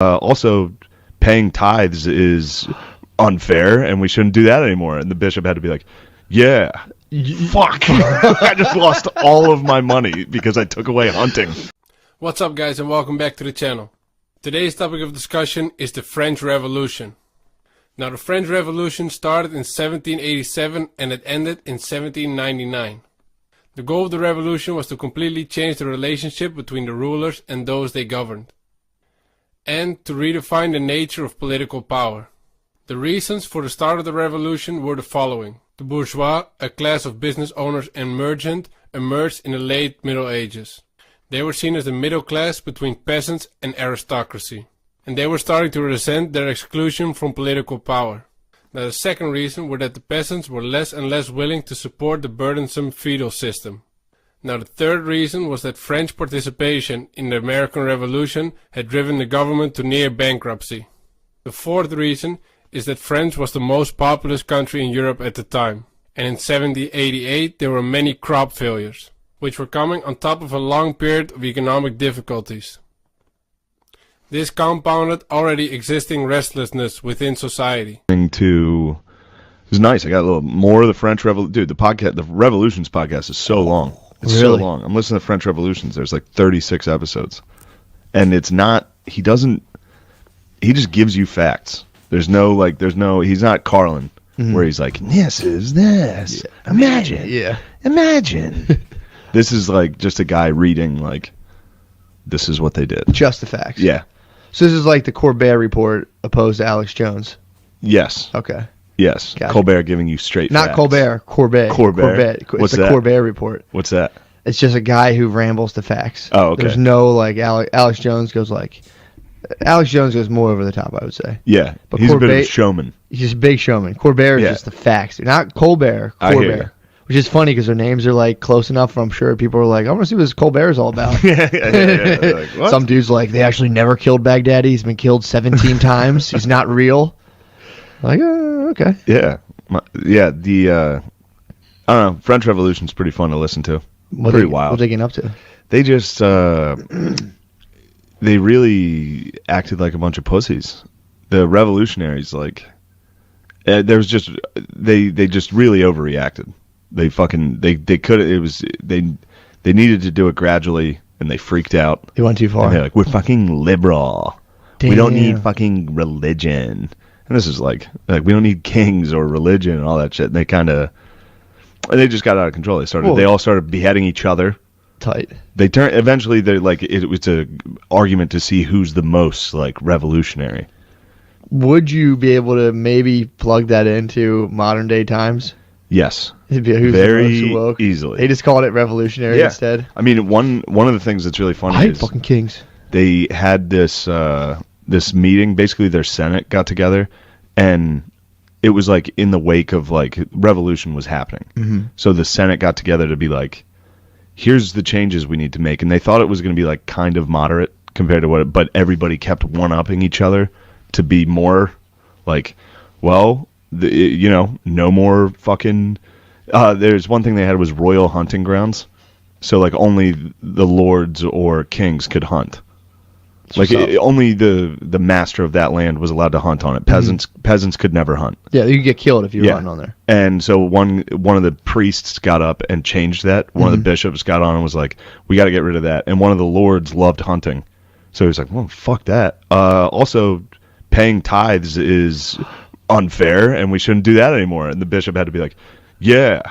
Also, paying tithes is unfair, and we shouldn't do that anymore. And the bishop had to be like, yeah, fuck. I just lost all of my money because I took away hunting. What's up, guys, and welcome back to the channel. Today's topic of discussion is the French Revolution. Now, the French Revolution started in 1787 and it ended in 1799. The goal of the revolution was to completely change the relationship between the rulers and those they governed, and to redefine the nature of political power. The reasons for the start of the revolution were the following. The bourgeois, a class of business owners and merchants, emerged in the late Middle Ages. They were seen as the middle class between peasants and aristocracy, and they were starting to resent their exclusion from political power. Now, the second reason were that the peasants were less and less willing to support the burdensome feudal system. Now, the third reason was that French participation in the American Revolution had driven the government to near bankruptcy. The fourth reason is that France was the most populous country in Europe at the time, and in 1788 there were many crop failures, which were coming on top of a long period of economic difficulties. This compounded already existing restlessness within society. It's nice. I got a little more of the French Revolution. Dude, the Revolutions podcast is so long. It's really? so long. I'm listening to French Revolutions. There's like 36 episodes. And it's not, he just gives you facts. He's not Carlin, where he's like, this is this. Yeah. Imagine. Yeah. Imagine. This is like just a guy reading, like, this is what they did. Just the facts. Yeah. So this is like the Colbert Report opposed to Alex Jones. Yes. Okay. Yes. Gotcha. Colbert giving you straight Not facts. Colbert. Corbett. It's What's the that? Colbert Report. What's that? It's just a guy who rambles the facts. Oh, okay. There's no, like, Alex Jones goes more over the top, I would say. Yeah. But He's a bit of Corbett- a showman. He's just a big showman. Colbert is Yeah. just the facts. Not Colbert. I hear you. Corbett. Which is funny because their names are, like, close enough where I'm sure people are like, I want to see what this Colbert is all about. Yeah. Like, what? Some dude's like, they actually never killed Baghdadi. He's been killed 17 times. He's not real. Like, okay. Yeah. I don't know. French Revolution's pretty fun to listen to. Pretty wild. What are they getting up to? They just, they really acted like a bunch of pussies. The revolutionaries, like, they just really overreacted. They needed to do it gradually, and they freaked out. They went too far. And they're like, we're fucking liberal. Damn. We don't need fucking religion. And this is like we don't need kings or religion and all that shit. And they just got out of control. They all started beheading each other. Tight. Eventually it was a argument to see who's the most, like, revolutionary. Would you be able to maybe plug that into modern day times? Yes. It'd be who's very the most woke. easily. They just called it revolutionary instead. I mean, one of the things that's really funny I hate is fucking kings. they had this meeting. Basically, their Senate got together, and it was like in the wake of, like, revolution was happening. Mm-hmm. So the Senate got together to be like, here's the changes we need to make. And they thought it was going to be, like, kind of moderate compared to but everybody kept one-upping each other to be more like, well, no more fucking, there's one thing they had was royal hunting grounds. So, like, only the lords or kings could hunt. Like, only the master of that land was allowed to hunt on it. Peasants could never hunt. Yeah, you could get killed if you were hunting on there. And so one of the priests got up and changed that. One of the bishops got on and was like, we got to get rid of that. And one of the lords loved hunting. So he was like, well, fuck that. Also, paying tithes is unfair, and we shouldn't do that anymore. And the bishop had to be like, yeah,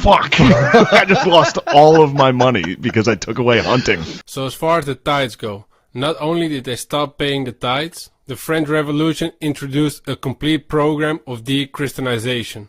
fuck. I just lost all of my money because I took away hunting. So as far as the tithes go, not only did they stop paying the tithes, the French Revolution introduced a complete program of DeChristianization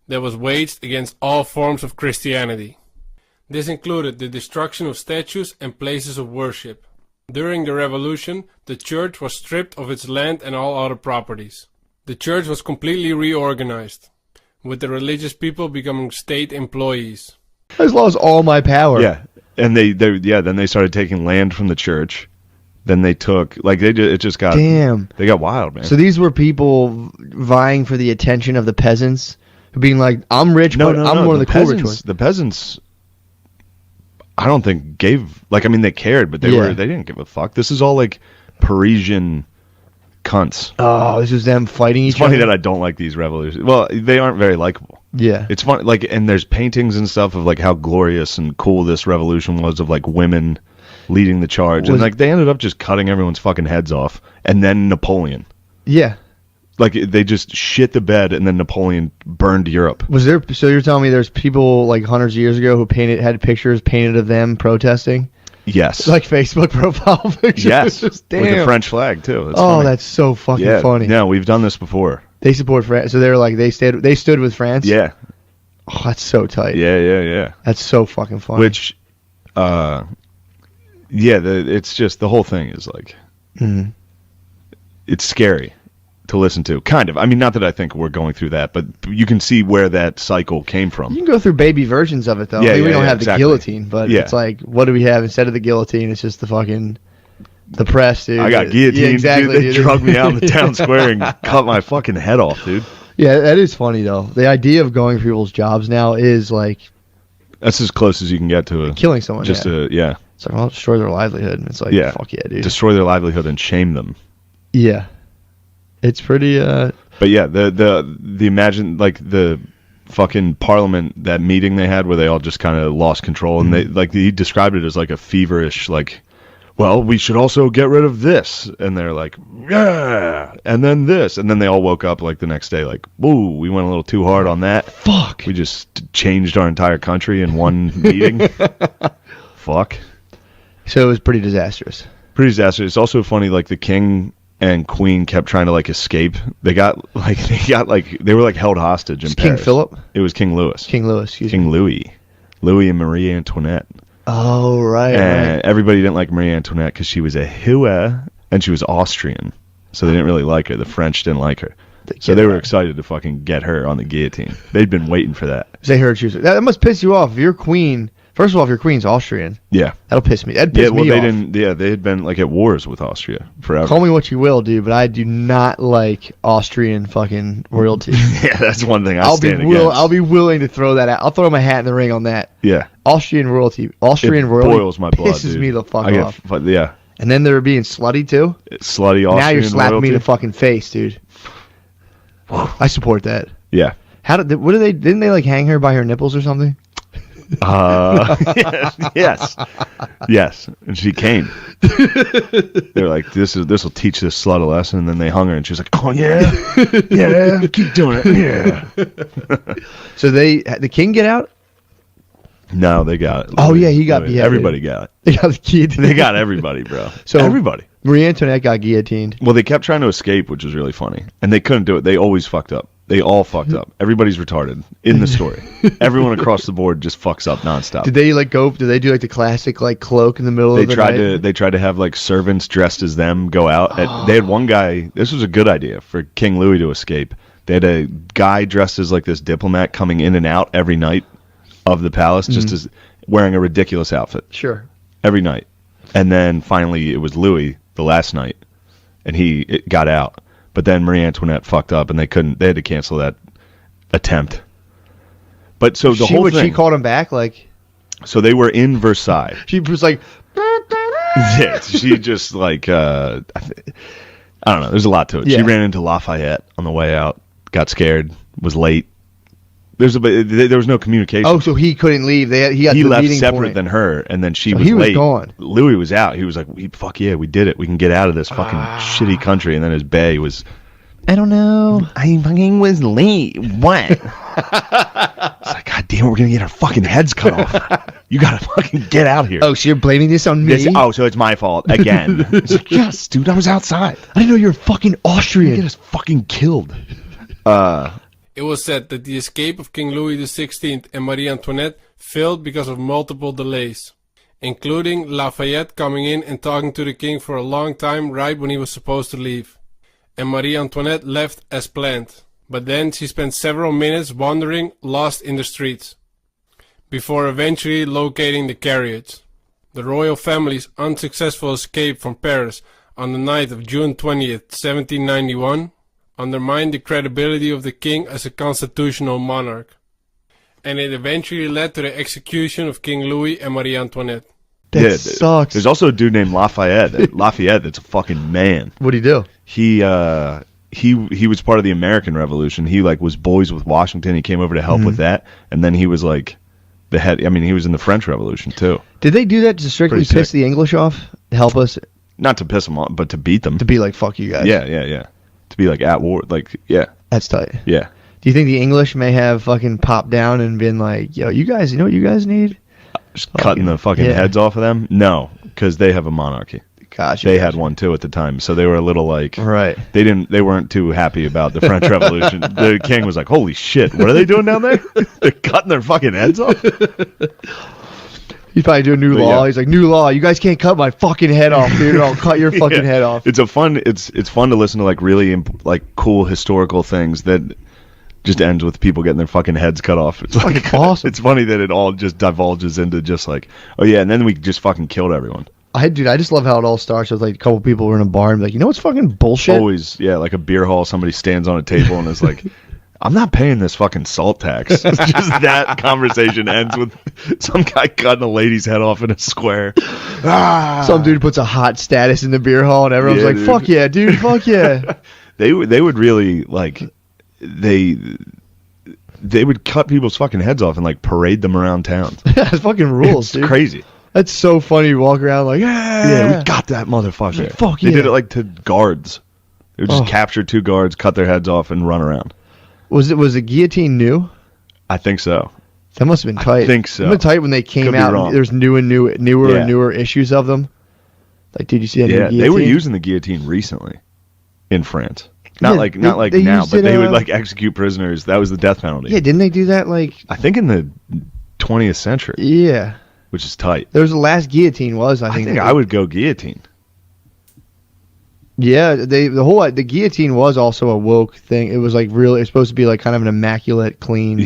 that was waged against all forms of Christianity. This included the destruction of statues and places of worship. During the revolution, the church was stripped of its land and all other properties. The church was completely reorganized, with the religious people becoming state employees. I just lost all my power. Yeah, and then they started taking land from the church. Then they took, like, it just got, damn. They got wild, man. So these were people vying for the attention of the peasants, being like, I'm rich, but I'm one of the cool rich ones. The peasants, I don't think gave, like, I mean, they cared, but they didn't give a fuck. This is all, like, Parisian cunts. Oh, this is them fighting each It's funny other. that I don't like these revolutions. Well, they aren't very likable. Yeah. It's fun, like, and there's paintings and stuff of like how glorious and cool this revolution was, of like women leading the charge, and like they ended up just cutting everyone's fucking heads off, and then Napoleon. Yeah. Like they just shit the bed, and then Napoleon burned Europe. Was there? So you're telling me there's people like hundreds of years ago who had pictures painted of them protesting? Yes. Like Facebook profile pictures. Yes. Damn. With the French flag too. That's Oh, funny. that's so fucking Yeah. funny. No, we've done this before. They support France, so they're like they stood with France. Yeah. Oh, that's so tight. Yeah. That's so fucking funny. Which, it's just the whole thing is like, it's scary to listen to. Kind of. I mean, not that I think we're going through that, but you can see where that cycle came from. You can go through baby versions of it though. Yeah, I mean, we don't have exactly. the guillotine, but it's like, what do we have instead of the guillotine? It's just the fucking the press, dude. I got guillotined, Yeah, exactly, dude. They drug me out in the town square and cut my fucking head off, dude. Yeah, that is funny though. The idea of going for people's jobs now is like That's as close as you can get to killing someone. Just yeah. It's like, I'll destroy their livelihood, and it's like, fuck yeah, dude. Destroy their livelihood and shame them. Yeah, it's pretty. But yeah, the imagine like the fucking parliament, that meeting they had where they all just kind of lost control, and they like he described it as like a feverish like, well, we should also get rid of this, and they're like, yeah, and then this, and then they all woke up like the next day like, whoa, we went a little too hard on that. Fuck. We just changed our entire country in one meeting. Fuck. So it was pretty disastrous. Pretty disastrous. It's also funny, like the king and queen kept trying to like escape. They were like held hostage in King Paris. Philip? It was King Louis. King Louis, excuse me. King Louis and Marie Antoinette. Oh, right. And everybody didn't like Marie Antoinette because she was a Hua and she was Austrian, so they didn't really like her. The French didn't like her, so they were excited to fucking get her on the guillotine. They'd been waiting for that. They heard she was. That must piss you off. If your queen, first of all, if your queen's Austrian, Yeah. that'll piss me. That'd piss me they off. didn't. Yeah, they had been like at wars with Austria forever. Call me what you will, dude, but I do not like Austrian fucking royalty. Yeah, that's one thing I'll be willing to throw that out. I'll throw my hat in the ring on that. Yeah. Austrian royalty Boils my blood, pisses dude. me the fuck off. Yeah. And then they're being slutty too. Slutty Austrian Now you're slapping royalty. me in the fucking face, dude. I support that. Yeah. Didn't they like hang her by her nipples or something? Yes, and she came. They're like, this will teach this slut a lesson, and then they hung her, and she was like, oh yeah, yeah, keep doing it, yeah. So the king get out? No, they got it. Oh, yeah, he got beheaded. Everybody got it. They got the guillotine. They got everybody, bro. So everybody. Marie Antoinette got guillotined. Well, they kept trying to escape, which was really funny, and they couldn't do it. They always fucked up. They all fucked up. Everybody's retarded in the story. Everyone across the board just fucks up nonstop. Did they Did they do like the classic like cloak in the middle of the night? They tried to have like servants dressed as them go out. They had one guy. This was a good idea for King Louis to escape. They had a guy dressed as like this diplomat coming in and out every night of the palace, just as wearing a ridiculous outfit. Sure. Every night, and then finally it was Louis the last night, and he got out. But then Marie Antoinette fucked up, and they had to cancel that attempt. But so the whole thing. She called him back, like. So they were in Versailles. She was like. Yeah, she just like I don't know. There's a lot to it. Yeah. She ran into Lafayette on the way out, got scared, was late. There was no communication. Oh, so he couldn't leave. He left separate than her, and then she was he was late. Gone. Louis was out. He was like, "Fuck yeah, we did it. We can get out of this fucking shitty country." And then his bae was, I don't know. I fucking was late. What? It's like, God damn it, we're gonna get our fucking heads cut off. You gotta fucking get out here. Oh, so you're blaming this on me? So it's my fault again. It's like, yes, dude, I was outside. I didn't know you were fucking Austrian. You get us fucking killed. It was said that the escape of King Louis XVI and Marie Antoinette failed because of multiple delays, including Lafayette coming in and talking to the king for a long time right when he was supposed to leave. And Marie Antoinette left as planned, but then she spent several minutes wandering, lost in the streets, before eventually locating the carriage. The royal family's unsuccessful escape from Paris on the night of June 20th, 1791, undermined the credibility of the king as a constitutional monarch, and it eventually led to the execution of King Louis and Marie Antoinette. That sucks. There's also a dude named Lafayette. Lafayette, that's a fucking man. What'd he do? He was part of the American Revolution. He like was boys with Washington. He came over to help with that, and then he was like the head. I mean, he was in the French Revolution too. Did they do that to strictly piss the English off? To help us? Not to piss them off, but to beat them. To be like, fuck you guys. Yeah. To be like at war, like That's tight. Yeah. Do you think the English may have fucking popped down and been like, yo, you guys, you know what you guys need? Just cutting the fucking heads off of them? No, because they have a monarchy. Gotcha. They had one too at the time, so they were a little like right. They weren't too happy about the French Revolution. The king was like, "Holy shit, what are they doing down there? They're cutting their fucking heads off." He's probably doing new law. Yeah. He's like, new law. You guys can't cut my fucking head off, dude. I'll cut your fucking head off. It's fun to listen to like really like cool historical things that just ends with people getting their fucking heads cut off. It's like awesome. It's funny that it all just divulges into just like, oh yeah, and then we just fucking killed everyone. I just love how it all starts with like a couple people were in a bar and be like, you know what's fucking bullshit? Always, yeah, like a beer hall, somebody stands on a table and is like, I'm not paying this fucking salt tax. It's just that conversation ends with some guy cutting a lady's head off in a square. Some dude puts a hot status in the beer hall and everyone's like, dude. Fuck yeah, dude, fuck yeah. They would really like they would cut people's fucking heads off and like parade them around town. That's fucking rules, dude. Crazy. That's so funny. You walk around like, yeah, we got that motherfucker. Like, fuck yeah. They did it like to guards. They would just capture 2 guards, cut their heads off, and run around. Was the guillotine new? I think so. That must have been tight. I think so. It must have been tight when they came out. There's newer and newer issues of them. Like, did you see that new guillotine? They were using the guillotine recently in France. Not like now, but they would like execute prisoners. That was the death penalty. Yeah, didn't they do that like? I think in the 20th century. Yeah. Which is tight. There was the last guillotine was, I think I would go guillotine. Yeah, the guillotine was also a woke thing. It was like really, it's supposed to be like kind of an immaculate, clean,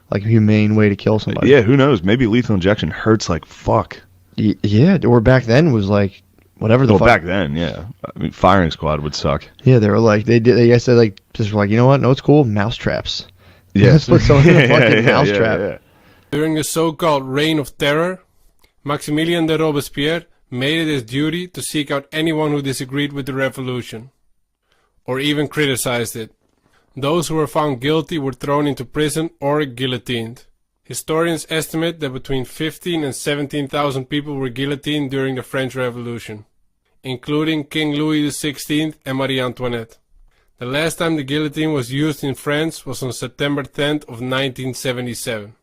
like humane way to kill somebody. Yeah, who knows? Maybe lethal injection hurts like fuck. Yeah, or back then was like whatever the fuck. Back then, yeah. I mean, firing squad would suck. Yeah, they were like they guess they like just were like, you know what? No, it's cool. Mouse traps. Yeah, let's put someone in a fucking mouse trap. Yeah. During the so-called Reign of Terror, Maximilien de Robespierre made it his duty to seek out anyone who disagreed with the revolution, or even criticized it. Those who were found guilty were thrown into prison or guillotined. Historians estimate that between 15,000 and 17,000 people were guillotined during the French Revolution, including King Louis XVI and Marie Antoinette. The last time the guillotine was used in France was on September 10th of 1977.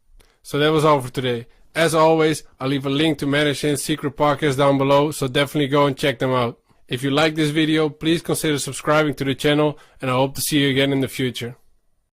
So that was all for today. As always, I'll leave a link to Medicine's secret podcast down below, so definitely go and check them out. If you like this video, please consider subscribing to the channel, and I hope to see you again in the future.